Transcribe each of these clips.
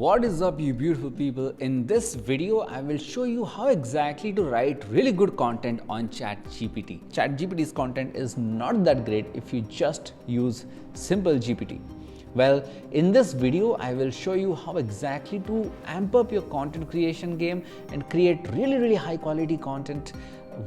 What is up, you beautiful people? In this video, I will show you how exactly to write really good content on ChatGPT. ChatGPT's content is not that great if you just use simple GPT. Well, in this video, I will show you how exactly to amp up your content creation game and create really high quality content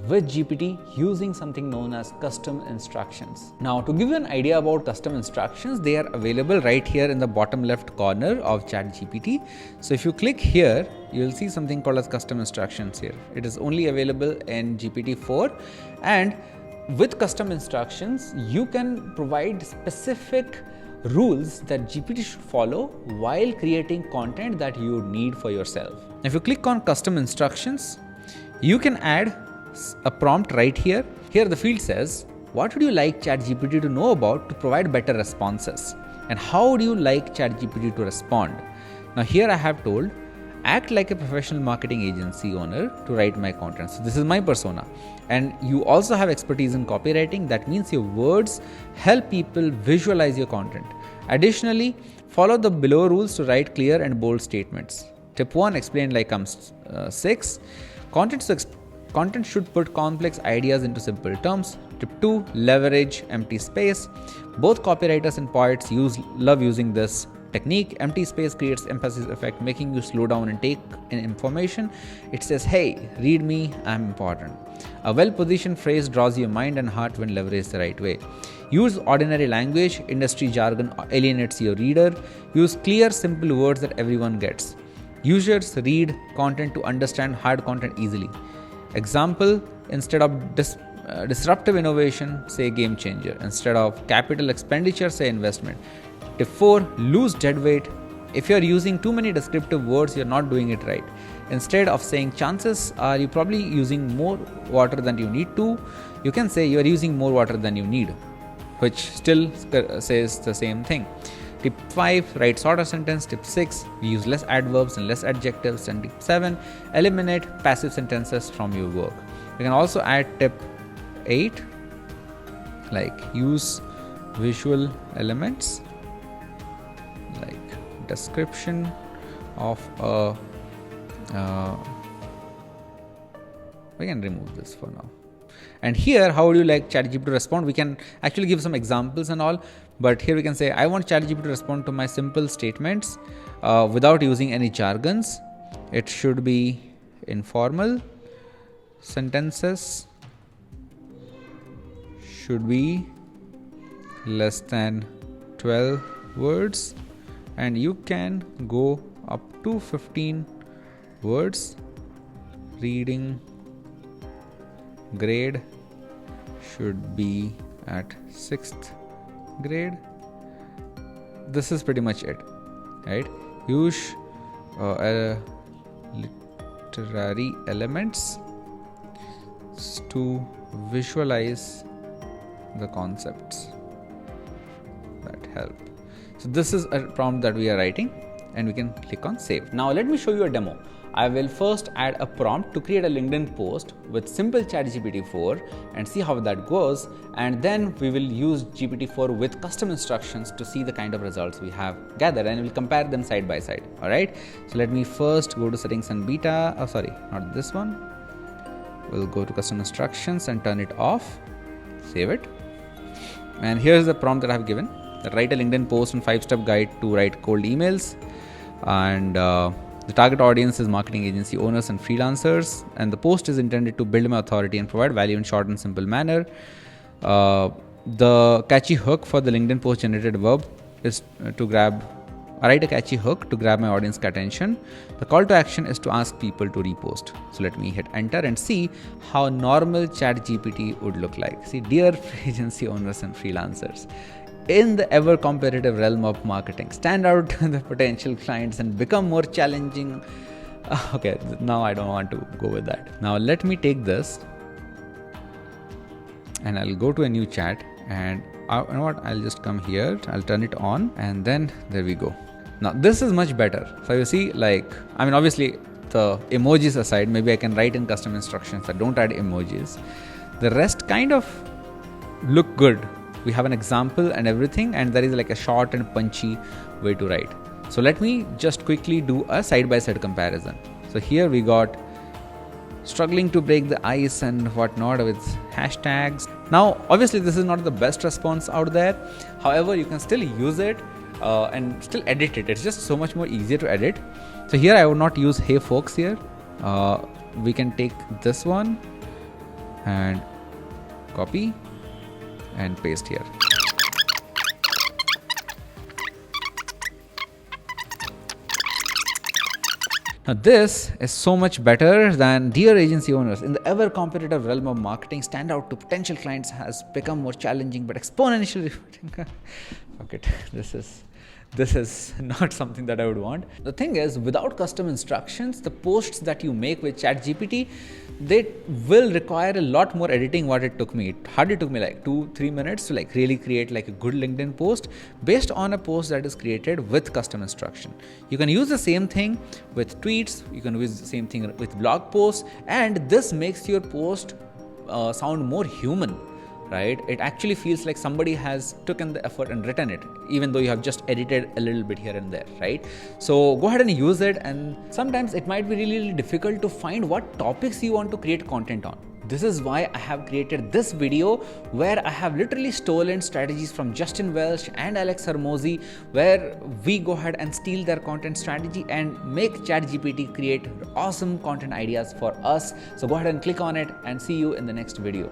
with GPT using something known as custom instructions. Now, to give you an idea about custom instructions, they are available right here in the bottom left corner of ChatGPT. So if you click here, you will see something called as custom instructions here. It is only available in GPT-4, and with custom instructions, you can provide specific rules that GPT should follow while creating content that you need for yourself. If you click on custom instructions, you can add a prompt right here. Here the field says, what would you like ChatGPT to know about to provide better responses? And how would you like ChatGPT to respond? Now here I have told, act like a professional marketing agency owner to write my content. So this is my persona. And you also have expertise in copywriting. That means your words help people visualize your content. Additionally, follow the below rules to write clear and bold statements. Tip 1, explain like I'm 6. Content should put complex ideas into simple terms. Tip 2, leverage empty space. Both copywriters and poets love using this technique. Empty space creates emphasis effect, making you slow down and take in information. It says, hey, read me, I'm important. A well-positioned phrase draws your mind and heart when leveraged the right way. Use ordinary language. Industry jargon alienates your reader. Use clear, simple words that everyone gets. Users read content to understand hard content easily. Example, instead of disruptive innovation, say game changer. Instead of capital expenditure, say investment. Tip 4, lose dead weight. If you're using too many descriptive words, you're not doing it right. Instead of saying chances are you probably using more water than you need to, you can say you are using more water than you need, which still says the same thing. Tip 5, write shorter sentence. Tip 6, use less adverbs and less adjectives. And tip 7, eliminate passive sentences from your work. You can also add tip 8, like use visual elements, like description of a we can remove this for now. And here, how would you like ChatGPT to respond? We can actually give some examples and all, but here we can say, I want ChatGPT to respond to my simple statements without using any jargons. It should be informal. Sentences should be less than 12 words, and you can go up to 15 words. Reading grade should be at 6th grade. This is pretty much it, right? Use literary elements to visualize the concepts that help. So this is a prompt that we are writing, and we can click on save. Now let me show you a demo. I will first add a prompt to create a LinkedIn post with simple ChatGPT-4 and see how that goes, and then we will use GPT-4 with custom instructions to see the kind of results we have gathered, and we'll compare them side by side. Alright, so let me first go to settings and beta, not this one. We'll go to custom instructions and turn it off, save it. And here's the prompt that I have given. Write a LinkedIn post and 5-step guide to write cold emails. And the target audience is marketing agency owners and freelancers, and the post is intended to build my authority and provide value in short and simple manner. The catchy hook for the LinkedIn post generated verb is to write a catchy hook to grab my audience attention. The call to action is to ask people to repost. So let me hit enter and see how normal ChatGPT would look like. See, dear agency owners and freelancers, in the ever competitive realm of marketing, stand out to the potential clients and become more challenging. Okay, now I don't want to go with that. Now let me take this and I'll go to a new chat, and you know what, I'll just come here, I'll turn it on, and then there we go. Now this is much better. So you see, obviously the emojis aside, maybe I can write in custom instructions that don't add emojis. The rest kind of look good. We have an example and everything, and there is like a short and punchy way to write. So let me just quickly do a side-by-side comparison. So here we got struggling to break the ice and whatnot with hashtags. Now, obviously, this is not the best response out there. However, you can still use it and still edit it. It's just so much more easier to edit. So here I would not use "Hey folks" here. We can take this one and copy and paste here. Now this is so much better than "Dear agency owners, in the ever competitive realm of marketing, stand out to potential clients has become more challenging but exponentially." Okay, this is not something that I would want. The thing is, without custom instructions, the posts that you make with ChatGPT, they will require a lot more editing what it took me. It hardly took me like 2-3 minutes to like really create like a good LinkedIn post based on a post that is created with custom instruction. You can use the same thing with tweets, you can use the same thing with blog posts, and this makes your post sound more human. Right? It actually feels like somebody has taken the effort and written it, even though you have just edited a little bit here and there, right? So go ahead and use it. And sometimes it might be really, really difficult to find what topics you want to create content on. This is why I have created this video where I have literally stolen strategies from Justin Welch and Alex Hermosi, where we go ahead and steal their content strategy and make ChatGPT create awesome content ideas for us. So go ahead and click on it and see you in the next video.